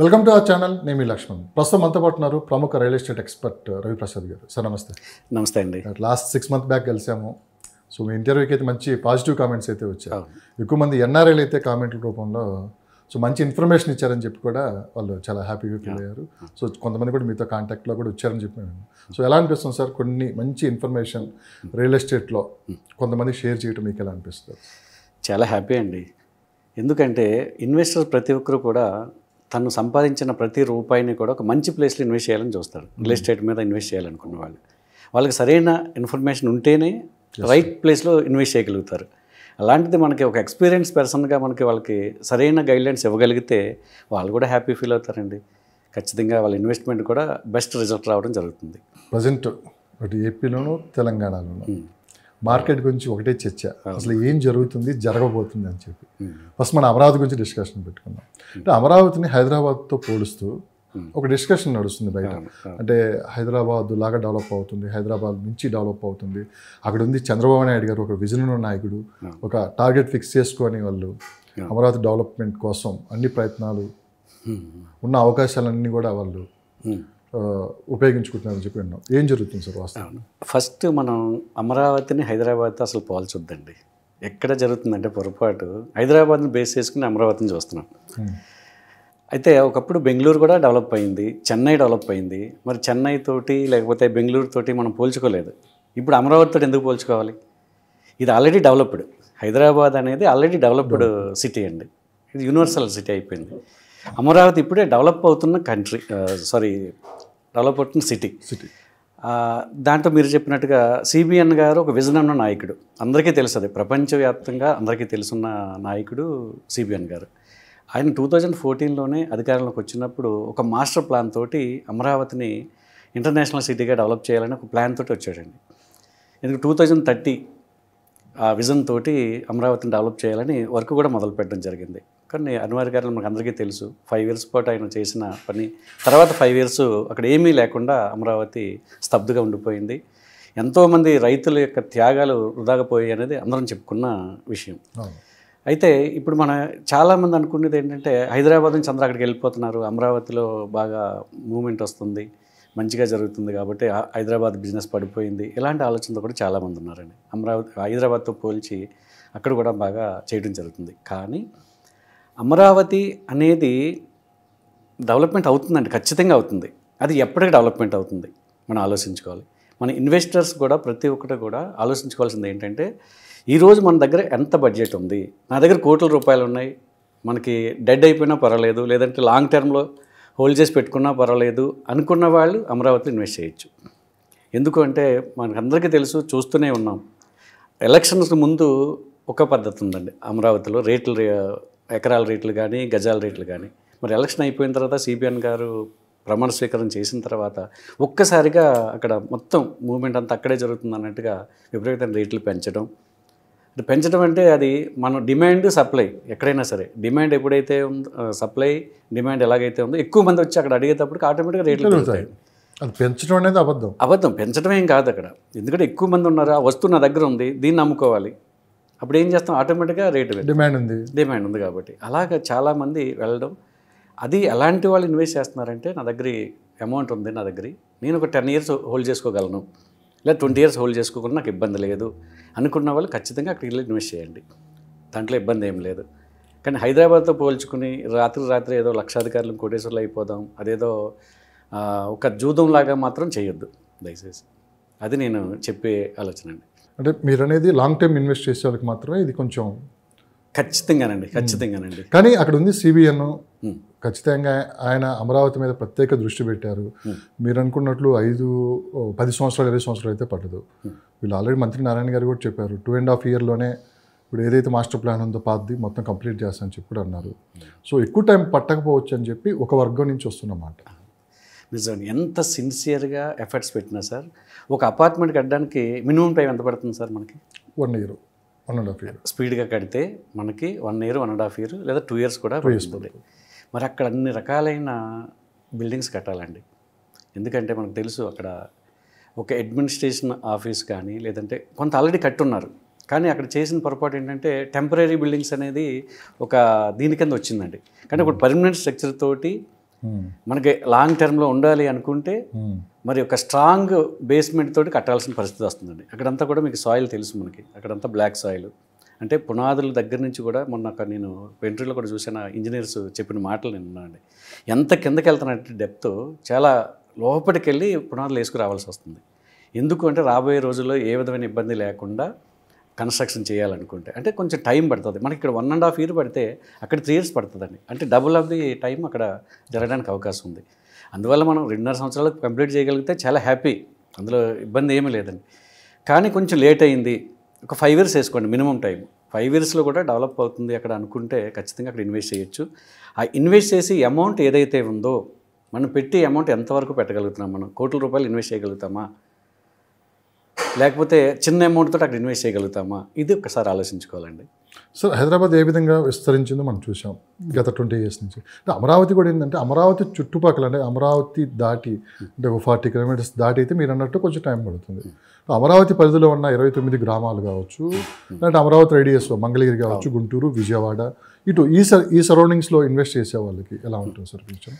Welcome to our channel. నేను మీ లక్ష్మణ్. ప్రస్తుతం మనతో పాటు ఉన్నారు ప్రముఖ రియల్ ఎస్టేట్ ఎక్స్పర్ట్ రవిప్రసాద్ గారు. సార్ నమస్తే. నమస్తే అండి. లాస్ట్ 6 months బ్యాక్ కలిసాము. సో మీ ఇంటర్వ్యూకి అయితే మంచి పాజిటివ్ కామెంట్స్ అయితే వచ్చాయి. ఎక్కువ మంది ఎన్ఆర్ఐలు అయితే కామెంట్ల రూపంలో సో మంచి ఇన్ఫర్మేషన్ ఇచ్చారని చెప్పి కూడా వాళ్ళు చాలా హ్యాపీగా ఫీల్ అయ్యారు. సో కొంతమంది కూడా మీతో కాంటాక్ట్లో కూడా వచ్చారని చెప్పి సో ఎలా అనిపిస్తుంది సార్ కొన్ని మంచి ఇన్ఫర్మేషన్ రియల్ ఎస్టేట్లో కొంతమంది షేర్ చేయడం మీకు ఎలా అనిపిస్తుంది? చాలా హ్యాపీ అండి. ఎందుకంటే ఇన్వెస్టర్స్ ప్రతి ఒక్కరు కూడా తను సంపాదించిన ప్రతి రూపాయిని కూడా ఒక మంచి ప్లేస్లో ఇన్వెస్ట్ చేయాలని చూస్తారు. రియల్ ఎస్టేట్ మీద ఇన్వెస్ట్ చేయాలనుకున్న వాళ్ళకి సరైన ఇన్ఫర్మేషన్ ఉంటేనే రైట్ ప్లేస్లో ఇన్వెస్ట్ చేయగలుగుతారు. అలాంటిది మనకి ఒక ఎక్స్పీరియన్స్ పర్సన్గా వాళ్ళకి సరైన గైడ్లైన్స్ ఇవ్వగలిగితే వాళ్ళు కూడా హ్యాపీ ఫీల్ అవుతారండి. ఖచ్చితంగా వాళ్ళ ఇన్వెస్ట్మెంట్ కూడా బెస్ట్ రిజల్ట్ రావడం జరుగుతుంది. ప్రజెంట్ అటు ఏపీలోను తెలంగాణలోను మార్కెట్ గురించి ఒకటే చర్చ, అసలు ఏం జరుగుతుంది జరగబోతుంది అని చెప్పి. ఫస్ట్ మన అమరావతి గురించి డిస్కషన్ పెట్టుకున్నాం. అంటే అమరావతిని హైదరాబాద్తో పోలుస్తూ ఒక డిస్కషన్ నడుస్తుంది బయట. అంటే హైదరాబాద్ లాగా డెవలప్ అవుతుంది, హైదరాబాద్ నుంచి డెవలప్ అవుతుంది. అక్కడ ఉంది చంద్రబాబు నాయుడు గారు, ఒక విజన్ ఉన్న నాయకుడు, ఒక టార్గెట్ ఫిక్స్ చేసుకొని వాళ్ళు అమరావతి డెవలప్మెంట్ కోసం అన్ని ప్రయత్నాలు ఉన్న అవకాశాలన్నీ కూడా వాళ్ళు ఉపయోగించుకుంటున్నారని చెప్పి విన్నాం. ఏం జరుగుతుంది సార్ వాస్తవం? ఫస్ట్ మనం అమరావతిని హైదరాబాద్తో అసలు పోల్చొద్దండి. ఎక్కడ జరుగుతుందంటే పొరపాటు హైదరాబాద్ని బేస్ చేసుకుని అమరావతిని చూస్తున్నాం. అయితే ఒకప్పుడు బెంగళూరు కూడా డెవలప్ అయింది, చెన్నై డెవలప్ అయింది. మరి చెన్నై తోటి లేకపోతే బెంగళూరు తోటి మనం పోల్చుకోలేదు. ఇప్పుడు అమరావతి తోటి ఎందుకు పోల్చుకోవాలి? ఇది ఆల్రెడీ డెవలప్డ్. హైదరాబాద్ అనేది ఆల్రెడీ డెవలప్డ్ సిటీ అండి. ఇది యూనివర్సల్ సిటీ అయిపోయింది. అమరావతి ఇప్పుడే డెవలప్ అవుతున్న డెవలప్ అవుతున్న సిటీ. దాంట్లో మీరు చెప్పినట్టుగా సిబిఎన్ గారు ఒక విజన్ ఉన్న నాయకుడు. అందరికీ తెలుసు, అది ప్రపంచవ్యాప్తంగా అందరికీ తెలుసున్న నాయకుడు సిబిఎన్ గారు. ఆయన 2014లోనే అధికారంలోకి వచ్చినప్పుడు ఒక మాస్టర్ ప్లాన్ తోటి అమరావతిని ఇంటర్నేషనల్ సిటీగా డెవలప్ చేయాలని ఒక ప్లాన్ తోటి వచ్చాడండి. ఎందుకు 2030 ఆ విజన్ తోటి అమరావతిని డెవలప్ చేయాలని వర్క్ కూడా మొదలుపెట్టడం జరిగింది. కానీ అనివార్య గారు మనకు అందరికీ తెలుసు, 5 years పాటు ఆయన చేసిన పని తర్వాత 5 years అక్కడ ఏమీ లేకుండా అమరావతి స్తబ్దుగా ఉండిపోయింది. ఎంతోమంది రైతుల యొక్క త్యాగాలు వృధాగా పోయాయి అనేది అందరం చెప్పుకున్న విషయం. అయితే ఇప్పుడు మన చాలామంది అనుకునేది ఏంటంటే హైదరాబాద్ నుంచి అందరూ అక్కడికి వెళ్ళిపోతున్నారు, అమరావతిలో బాగా మూమెంట్ వస్తుంది, మంచిగా జరుగుతుంది కాబట్టి హైదరాబాద్ బిజినెస్ పడిపోయింది, ఇలాంటి ఆలోచనతో కూడా చాలామంది ఉన్నారండి. హైదరాబాద్తో పోల్చి అక్కడ కూడా బాగా చేయడం జరుగుతుంది. కానీ అమరావతి అనేది డెవలప్మెంట్ అవుతుందండి, ఖచ్చితంగా అవుతుంది. అది ఎప్పటికీ డెవలప్మెంట్ అవుతుంది మనం ఆలోచించుకోవాలి. మన ఇన్వెస్టర్స్ కూడా ప్రతి ఒక్కటి కూడా ఆలోచించుకోవాల్సింది ఏంటంటే ఈరోజు మన దగ్గర ఎంత బడ్జెట్ ఉంది, నా దగ్గర కోట్ల రూపాయలు ఉన్నాయి, మనకి డెడ్ అయిపోయినా పర్వాలేదు, లేదంటే లాంగ్ టర్మ్లో హోల్డ్ చేసి పెట్టుకున్నా పర్వాలేదు అనుకున్న వాళ్ళు అమరావతిలో ఇన్వెస్ట్ చేయొచ్చు. ఎందుకు అంటే మనకందరికీ తెలుసు, చూస్తూనే ఉన్నాం. ఎలక్షన్స్ ముందు ఒక పద్ధతి ఉందండి అమరావతిలో, ఎకరాల రేట్లు కానీ గజాల రేట్లు కానీ. మరి ఎలక్షన్ అయిపోయిన తర్వాత సిబిఎన్ గారు ప్రమాణ స్వీకారం చేసిన తర్వాత ఒక్కసారిగా అక్కడ మొత్తం మూవ్మెంట్ అంతా అక్కడే జరుగుతుంది అన్నట్టుగా విపరీతమైన రేట్లు పెంచడం అంటే అది మన డిమాండ్ సప్లై. ఎక్కడైనా సరే డిమాండ్ ఎప్పుడైతే ఉందో, సప్లై డిమాండ్ ఎలాగైతే ఉందో ఎక్కువ మంది వచ్చి అక్కడ అడిగేటప్పటికి ఆటోమేటిక్గా రేట్లు పెరుగుతాయి. అది పెంచడం అనేది అబద్ధం పెంచడం ఏం కాదు అక్కడ. ఎందుకంటే ఎక్కువ మంది ఉన్నారు, ఆ వస్తువు నా దగ్గర ఉంది, దీన్ని అమ్ముకోవాలి. అప్పుడు ఏం చేస్తాం, ఆటోమేటిక్గా రేటు డిమాండ్ ఉంది కాబట్టి అలాగ చాలామంది వెళ్ళడం. అది ఎలాంటి వాళ్ళు ఇన్వెస్ట్ చేస్తున్నారంటే నా దగ్గర అమౌంట్ ఉంది, నా దగ్గర నేను ఒక 10 years హోల్డ్ చేసుకోగలను, లేదా 20 years హోల్డ్ చేసుకోకుండా నాకు ఇబ్బంది లేదు అనుకున్న వాళ్ళు ఖచ్చితంగా అక్కడికి వెళ్ళి ఇన్వెస్ట్ చేయండి. దాంట్లో ఇబ్బంది ఏం లేదు. కానీ హైదరాబాద్తో పోల్చుకుని రాత్రి ఏదో లక్షాధికారులు కోటేశ్వర్లు అయిపోదాం, అదేదో ఒక జూదంలాగా మాత్రం చేయొద్దు దయచేసి. అది నేను చెప్పే ఆలోచన అండి. అంటే మీరు అనేది లాంగ్ టర్మ్ ఇన్వెస్ట్ చేసే వాళ్ళకి మాత్రమే ఇది కొంచెం ఖచ్చితంగానండి. కానీ అక్కడ ఉంది సిబిఎన్, ఖచ్చితంగా ఆయన అమరావతి మీద ప్రత్యేక దృష్టి పెట్టారు. మీరు అనుకున్నట్లు 5-10 సంవత్సరాలు 20 సంవత్సరాలు అయితే పట్టదు. వీళ్ళు ఆల్రెడీ మంత్రి నారాయణ గారు కూడా చెప్పారు 2.5 yearలోనే ఇప్పుడు ఏదైతే మాస్టర్ ప్లాన్ ఉందో పాతది మొత్తం కంప్లీట్ చేస్తామని చెప్పి కూడా అన్నారు. సో ఎక్కువ టైం పట్టకపోవచ్చు అని చెప్పి ఒక వర్గం నుంచి వస్తున్నమాట. నిజం. ఎంత సిన్సియర్గా ఎఫర్ట్స్ పెట్టినా సార్, ఒక అపార్ట్మెంట్ కట్టడానికి మినిమం టైం ఎంత పడుతుంది సార్? మనకి 1 year 1.5 year స్పీడ్గా కడితే మనకి 1 year 1.5 year లేదా 2 years కూడా పడుతుంది. మరి అక్కడ అన్ని రకాలైన బిల్డింగ్స్ కట్టాలండి. ఎందుకంటే మనకు తెలుసు అక్కడ ఒక అడ్మినిస్ట్రేషన్ ఆఫీస్ కానీ లేదంటే కొంత ఆల్రెడీ కట్టున్నారు, కానీ అక్కడ చేసిన పొరపాటు ఏంటంటే టెంపరీ బిల్డింగ్స్ అనేది ఒక దీని కింద వచ్చిందండి. కానీ ఒక పర్మనెంట్ స్ట్రక్చర్ తోటి మనకి లాంగ్ టర్మ్లో ఉండాలి అనుకుంటే మరి ఒక స్ట్రాంగ్ బేస్మెంట్ తోటి కట్టాల్సిన పరిస్థితి వస్తుందండి. అక్కడంతా కూడా మీకు సాయిల్ తెలుసు మనకి, అక్కడంతా బ్లాక్ సాయిల్. అంటే పునాదుల దగ్గర నుంచి కూడా మొన్న నేను పెంట్రీలో కూడా చూసిన ఇంజనీర్స్ చెప్పిన మాటలు నేను విన్నానండి. ఎంత కిందకి వెళ్తున్నట్టు డెప్త్ చాలా లోపలికి వెళ్ళి పునాదులు వేసుకురావాల్సి వస్తుంది. ఎందుకు అంటే రాబోయే రోజుల్లో ఏ విధమైన ఇబ్బంది లేకుండా కన్స్ట్రక్షన్ చేయాలనుకుంటే అంటే కొంచెం టైం పడుతుంది. మనకి ఇక్కడ 1.5 years పడితే అక్కడ 3 years పడుతుందండి. అంటే డబుల్ ఆఫ్ ది టైం అక్కడ జరగడానికి అవకాశం ఉంది. అందువల్ల మనం 2.5 సంవత్సరాలకు కంప్లీట్ చేయగలిగితే చాలా హ్యాపీ, అందులో ఇబ్బంది ఏమీ లేదండి. కానీ కొంచెం లేట్ అయింది, ఒక 5 years వేసుకోండి మినిమం టైం. 5 yearsలో కూడా డెవలప్ అవుతుంది అక్కడ అనుకుంటే ఖచ్చితంగా అక్కడ ఇన్వెస్ట్ చేయొచ్చు. ఆ ఇన్వెస్ట్ చేసి అమౌంట్ ఏదైతే ఉందో మనం పెట్టి అమౌంట్ ఎంతవరకు పెట్టగలుగుతున్నాం, మనం కోట్ల రూపాయలు ఇన్వెస్ట్ చేయగలుగుతామా, లేకపోతే చిన్న అమౌంట్తో అక్కడ ఇన్వెస్ట్ చేయగలుగుతామా, ఇది ఒకసారి ఆలోచించుకోవాలండి. సార్ హైదరాబాద్ ఏ విధంగా విస్తరించిందో మనం చూసాం గత 20 years నుంచి. అంటే అమరావతి కూడా ఏంటంటే అమరావతి చుట్టుపక్కల అంటే అమరావతి దాటి అంటే ఒక 40 kilometers దాటి అయితే మీరు అన్నట్టు కొంచెం టైం పడుతుంది. అమరావతి పరిధిలో ఉన్న 29 గ్రామాలు కావచ్చు, అంటే అమరావతి రేడియస్లో మంగళగిరి కావచ్చు, గుంటూరు, విజయవాడ, ఇటు ఈ సరౌండింగ్స్లో ఇన్వెస్ట్ చేసే వాళ్ళకి ఎలా ఉంటుంది సార్ ఫ్యూచర్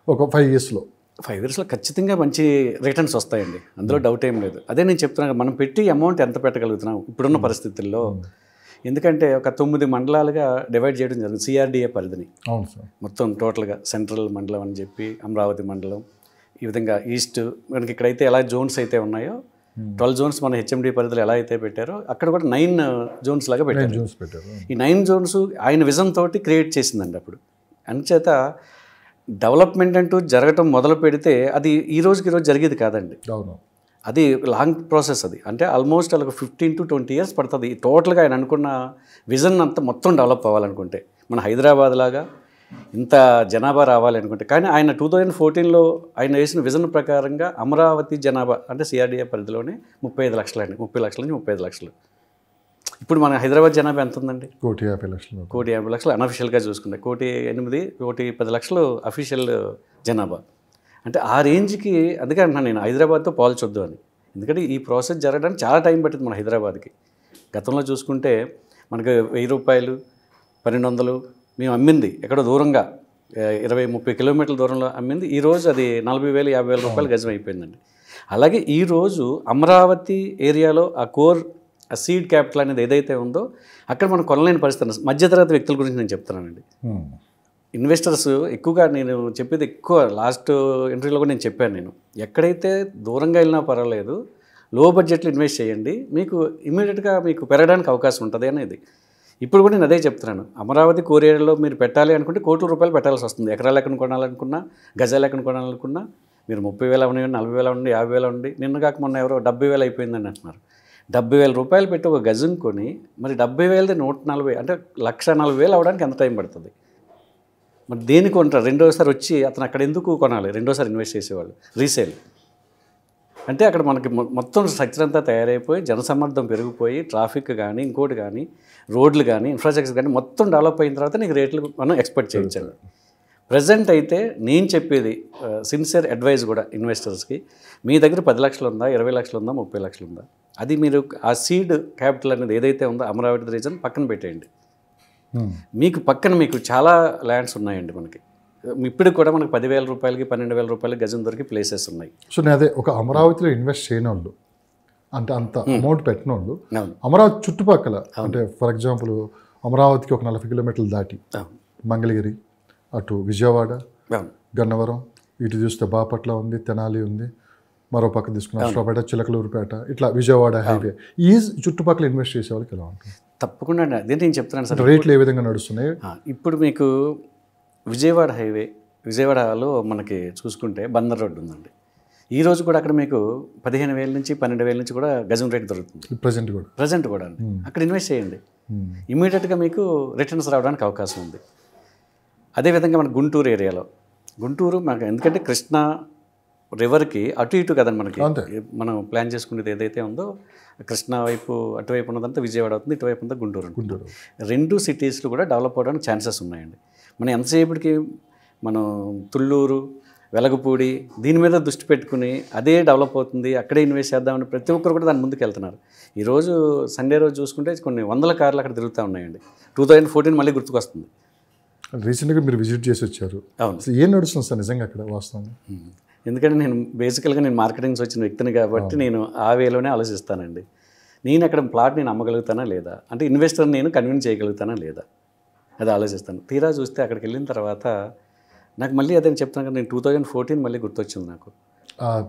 ఒక 5 yearsలో? 5 yearsలో ఖచ్చితంగా మంచి రిటర్న్స్ వస్తాయండి, అందులో డౌట్ ఏం లేదు. అదే నేను చెప్తున్నాను, మనం పెట్టి అమౌంట్ ఎంత పెట్టగలుగుతున్నాం ఇప్పుడున్న పరిస్థితుల్లో. ఎందుకంటే ఒక 9 మండలాలుగా డివైడ్ చేయడం జరిగింది సిఆర్డిఏ పరిధిని. అవును సార్. మొత్తం టోటల్గా సెంట్రల్ మండలం అని చెప్పి అమరావతి మండలం, ఈ విధంగా ఈస్ట్ మనకి ఇక్కడైతే ఎలా జోన్స్ అయితే ఉన్నాయో 12 zones మన హెచ్ఎండి పరిధిలో ఎలా అయితే పెట్టారో అక్కడ కూడా 9 zones లాగా పెట్టారు. ఈ 9 zones ఆయన విజన్ తోటి క్రియేట్ చేసిందండి అప్పుడు. అందుచేత డెవలప్మెంట్ అంటూ జరగటం మొదలు పెడితే అది ఈ రోజుకి ఈరోజు జరిగేది కాదండి. అవును, అది లాంగ్ ప్రాసెస్. అది అంటే ఆల్మోస్ట్ అలా 15 to 20 years పడుతుంది టోటల్గా ఆయన అనుకున్న విజన్ అంతా మొత్తం డెవలప్ అవ్వాలనుకుంటే. మన హైదరాబాద్ లాగా ఇంత జనాభా రావాలనుకుంటే. కానీ ఆయన 2014లో ఆయన వేసిన విజన్ ప్రకారంగా అమరావతి జనాభా అంటే సిఆర్డిఏ పరిధిలోనే 35 లక్షలు అండి, 30 లక్షల నుంచి 35 లక్షలు. ఇప్పుడు మన హైదరాబాద్ జనాభా ఎంత ఉందండి? 1,50,00,000. 1,50,00,000 అన్అఫిషియల్గా చూసుకుంటే, 1,08, 1,10 లక్షలు అఫీషియల్ జనాభా. అంటే ఆ రేంజ్కి, అందుకే అంటున్నాను నేను హైదరాబాద్తో పోల్చొద్దు అని. ఎందుకంటే ఈ ప్రాసెస్ జరగడానికి చాలా టైం పట్టింది మన హైదరాబాద్కి. గతంలో చూసుకుంటే మనకు 1000 రూపాయలు 1200 మేము అమ్మింది ఎక్కడో దూరంగా 20-30 కిలోమీటర్ల దూరంలో అమ్మింది. ఈరోజు అది 40,000 50,000 రూపాయలు గజం అయిపోయిందండి. అలాగే ఈరోజు అమరావతి ఏరియాలో ఆ కోర్ ఆ సీడ్ క్యాపిటల్ అనేది ఏదైతే ఉందో అక్కడ మనం కొనలేని పరిస్థితి. మధ్యతరగతి వ్యక్తుల గురించి నేను చెప్తున్నానండి. ఇన్వెస్టర్స్ ఎక్కువగా, నేను చెప్పేది ఎక్కువ లాస్ట్ ఇంటర్వ్యూలో కూడా నేను చెప్పాను, నేను ఎక్కడైతే దూరంగా వెళ్ళినా పర్వాలేదు లో బడ్జెట్లో ఇన్వెస్ట్ చేయండి, మీకు ఇమీడియట్గా మీకు పెరగడానికి అవకాశం ఉంటుంది అనేది. ఇప్పుడు కూడా నేను అదే చెప్తున్నాను. అమరావతి కోర్ ఏరియాలో మీరు పెట్టాలి అనుకుంటే కోట్ల రూపాయలు పెట్టాల్సి వస్తుంది. ఎకరాలు ఎక్కడ కొనాలనుకున్నా, గజాలు ఎక్కడ కొనాలనుకున్నా మీరు 30,000 అవనివ్వండి, 40,000 అవనండి, 50,000 అవనండి. నిన్న కాక మొన్న ఎవరో 70,000 అయిపోయిందని అంటున్నారు. 70,000 రూపాయలు పెట్టి ఒక గజం కొని మరి 70,000 140 అంటే 1,40,000 అవడానికి ఎంత టైం పడుతుంది? మరి దేనికి కొంటారు? రెండోసారి వచ్చి అతను అక్కడ ఎందుకు కొనాలి? రెండోసారి ఇన్వెస్ట్ చేసేవాళ్ళు రీసేల్ అంటే అక్కడ మనకి మొత్తం స్ట్రక్చర్ అంతా తయారైపోయి జనసమ్మర్దం పెరిగిపోయి ట్రాఫిక్ కానీ ఇంకోటి కానీ రోడ్లు కానీ ఇన్ఫ్రాస్ట్రక్చర్ కానీ మొత్తం డెవలప్ అయిన తర్వాత నీకు రేట్లు మనం ఎక్స్పెక్ట్ చేయించాలి. ప్రజెంట్ అయితే నేను చెప్పేది సిన్సియర్ అడ్వైస్ కూడా ఇన్వెస్టర్స్కి, మీ దగ్గర 10 లక్షలు ఉందా, 20 లక్షలు ఉందా, 30 లక్షలు ఉందా, అది మీరు ఆ సీడ్ క్యాపిటల్ అనేది ఏదైతే ఉందో అమరావతి రీజన్ పక్కన పెట్టేయండి. మీకు పక్కన మీకు చాలా ల్యాండ్స్ ఉన్నాయండి. మనకి ఇప్పుడు కూడా మనకి 10,000 రూపాయలకి 12,000 రూపాయలకి గజం దొరికి ప్లేసెస్ ఉన్నాయి. సో నేను అదే ఒక అమరావతిలో ఇన్వెస్ట్ చేయని వాళ్ళు అంటే అంత అమౌంట్ పెట్టిన వాళ్ళు అమరావతి చుట్టుపక్కల అంటే ఫర్ ఎగ్జాంపుల్ అమరావతికి ఒక 40 కిలోమీటర్లు దాటి మంగళగిరి, అటు విజయవాడ, గన్నవరం, ఇటు చూస్తే బాపట్ల ఉంది, తెనాలి ఉంది, మరో పక్క తీసుకున్న అశ్వపేట, చిలకలూరుపేట, ఇట్లా విజయవాడ హైవే, ఈ చుట్టుపక్కల ఇన్వెస్ట్ చేసే వాళ్ళకి ఎలా ఉంటుంది? తప్పకుండా అండి, అదే నేను చెప్తున్నాను సార్. రేట్లు ఏ విధంగా నడుస్తున్నాయి? ఇప్పుడు మీకు విజయవాడ హైవే, విజయవాడలో మనకి చూసుకుంటే బందర్ రోడ్డు ఉందండి. ఈ రోజు కూడా అక్కడ మీకు 15,000 నుంచి 12,000 నుంచి కూడా గజం రేట్ దొరుకుతుంది ప్రజెంట్ కూడా అండి. అక్కడ ఇన్వెస్ట్ చేయండి, ఇమీడియట్గా మీకు రిటర్న్స్ రావడానికి అవకాశం ఉంది. అదేవిధంగా మన గుంటూరు ఏరియాలో, గుంటూరు మనకు ఎందుకంటే కృష్ణా రివర్కి అటు ఇటు కదండి మనకి, మనం ప్లాన్ చేసుకునేది ఏదైతే ఉందో కృష్ణా వైపు అటువైపు ఉన్నదంతా విజయవాడ అవుతుంది, ఇటువైపు అంతా గుంటూరు. రెండు సిటీస్లు కూడా డెవలప్ అవ్వడానికి ఛాన్సెస్ ఉన్నాయండి. మనం ఎంతసేపటికి మనం తుళ్ళూరు, వెలగపూడి దీని మీద దృష్టి పెట్టుకుని అదే డెవలప్ అవుతుంది అక్కడే ఇన్వెస్ట్ చేద్దామని ప్రతి ఒక్కరు కూడా దాని ముందుకు వెళ్తున్నారు. ఈరోజు సండే రోజు చూసుకుంటే కొన్ని 100 కార్లు అక్కడ తిరుగుతూ ఉన్నాయండి. 2014 మళ్ళీ గుర్తుకొస్తుంది. రీసెంట్గా మీరు విజిట్ చేసి వచ్చారు. అవును. అసలు ఏం నడుస్తుంది సార్ నిజంగా అక్కడ వాస్తవంగా? ఎందుకంటే నేను బేసికల్గా నేను మార్కెటింగ్స్ వచ్చిన వ్యక్తిని కాబట్టి నేను ఆ వేలోనే ఆలోచిస్తానండి. నేను అక్కడ ప్లాట్ నేను అమ్మగలుగుతానా లేదా, అంటే ఇన్వెస్టర్ని నేను కన్విన్స్ చేయగలుగుతానా లేదా, అది ఆలోచిస్తాను. తీరా చూస్తే అక్కడికి వెళ్ళిన తర్వాత నాకు మళ్ళీ అదే చెప్తాను కదా, నేను 2014 మళ్ళీ గుర్తొచ్చింది నాకు.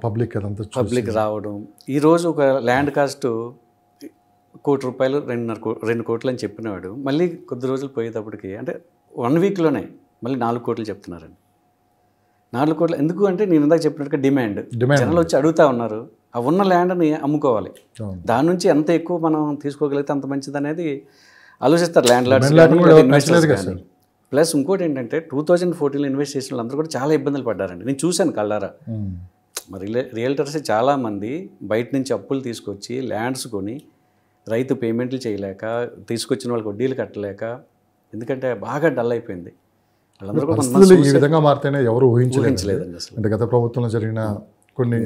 పబ్లిక్ అదంతా పబ్లిక్ రావడం. ఈరోజు ఒక ల్యాండ్ కాస్ట్ ₹1 కోటి, 2 కోట్లు అని చెప్పినవాడు మళ్ళీ కొద్ది రోజులు పోయేటప్పటికి, అంటే 1 వీక్లోనే మళ్ళీ 4 కోట్లు చెప్తున్నారండి. 4 కోట్లు ఎందుకు అంటే నేను ఇందాక చెప్పినట్టుగా డిమాండ్. జనాలు వచ్చి అడుగుతా ఉన్నారు. ఆ ఉన్న ల్యాండ్ని అమ్ముకోవాలి. దాని నుంచి ఎంత ఎక్కువ మనం తీసుకోగలిగితే అంత మంచిది అనేది ఆలోచిస్తారు ల్యాండ్ లార్డ్స్ ఇన్వెస్టర్స్ కానీ. ప్లస్ ఇంకోటి ఏంటంటే 2014 ఇన్వెస్ట్ చేసిన వాళ్ళందరూ కూడా చాలా ఇబ్బందులు పడ్డారండి. నేను చూశాను కళ్ళారా. మరి రియల్టర్స్ చాలామంది బయట నుంచి అప్పులు తీసుకొచ్చి ల్యాండ్స్ కొని రైతు పేమెంట్లు చేయలేక, తీసుకొచ్చిన వాళ్ళకి వడ్డీలు కట్టలేక, ఎందుకంటే బాగా డల్ అయిపోయింది. వాళ్ళందరూ పరిస్థితులు ఈ విధంగా మారితేనే ఎవరు ఊహించలేదండి అసలు. అంటే గత ప్రభుత్వంలో జరిగిన కొన్ని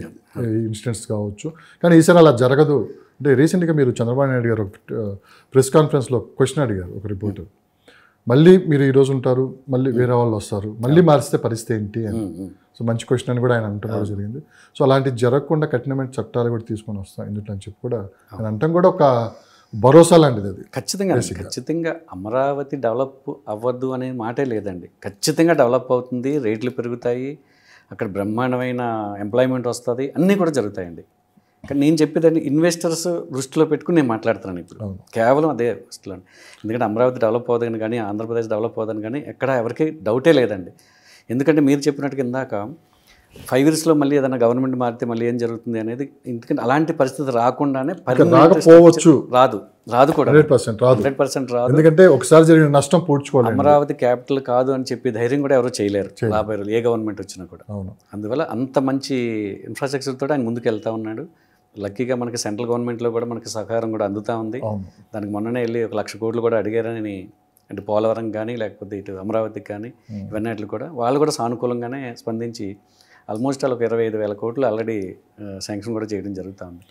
ఇన్సిడెంట్స్ కావచ్చు, కానీ ఈసారి అలా జరగదు. అంటే రీసెంట్గా మీరు చంద్రబాబు నాయుడు గారు ప్రెస్ కాన్ఫరెన్స్లో క్వశ్చన్ అడిగారు ఒక రిపోర్టర్, మళ్ళీ మీరు ఈరోజు ఉంటారు, మళ్ళీ వేరే వాళ్ళు వస్తారు, మళ్ళీ మారిస్తే పరిస్థితి ఏంటి అని. సో మంచి క్వశ్చన్ అని కూడా ఆయన అంటున్నారు జరిగింది. సో అలాంటివి జరగకుండా కఠినమైన చట్టాలు కూడా తీసుకొని వస్తాం ఎందుకు అని చెప్పి కూడా ఆయన అంటాం కూడా ఒక భరోసా లాంటిది అది. ఖచ్చితంగా అమరావతి డెవలప్ అవ్వద్దు అనే మాటే లేదండి. ఖచ్చితంగా డెవలప్ అవుతుంది, రేట్లు పెరుగుతాయి, అక్కడ బ్రహ్మాండమైన ఎంప్లాయ్మెంట్ వస్తుంది, అన్నీ కూడా జరుగుతాయండి. కానీ నేను చెప్పేదాన్ని ఇన్వెస్టర్స్ దృష్టిలో పెట్టుకుని నేను మాట్లాడుతున్నాను ఇప్పుడు. కేవలం అదే దృష్టిలో. ఎందుకంటే అమరావతి డెవలప్ అవ్వదని కానీ, ఆంధ్రప్రదేశ్ డెవలప్ అవ్వదని కానీ ఎక్కడ ఎవరికి డౌటే లేదండి. ఎందుకంటే మీరు చెప్పినట్టుగా ఇందాక 5 yearsలో మళ్ళీ ఏదైనా గవర్నమెంట్ మారితే మళ్ళీ ఏం జరుగుతుంది అనేది, ఎందుకంటే అలాంటి పరిస్థితి రాకుండానే రాదు కూడా 100% రాదు. ఎందుకంటే ఒకసారి జరిగిన నష్టం పూడ్చుకోవాలి. అమరావతి క్యాపిటల్ కాదు అని చెప్పి ధైర్యం కూడా ఎవరు చేయలేరు 50 రోజులు ఏ గవర్నమెంట్ వచ్చినా కూడా. అందువల్ల అంత మంచి ఇన్ఫ్రాస్ట్రక్చర్ తోటి ఆయన ముందుకు వెళ్తా ఉన్నాడు. లక్కీగా మనకి సెంట్రల్ గవర్నమెంట్లో కూడా మనకి సహకారం కూడా అందుతూ ఉంది. దానికి మొన్ననే వెళ్ళి 1 లక్ష కోట్లు కూడా అడిగారని, అంటే పోలవరం కానీ లేకపోతే ఇటు అమరావతికి కానీ ఇవన్నీ కూడా వాళ్ళు కూడా సానుకూలంగానే స్పందించి ఆల్మోస్ట్ ఒక 25,000 కోట్లు ఆల్రెడీ శాంక్షన్ కూడా చేయడం జరుగుతూ ఉంది.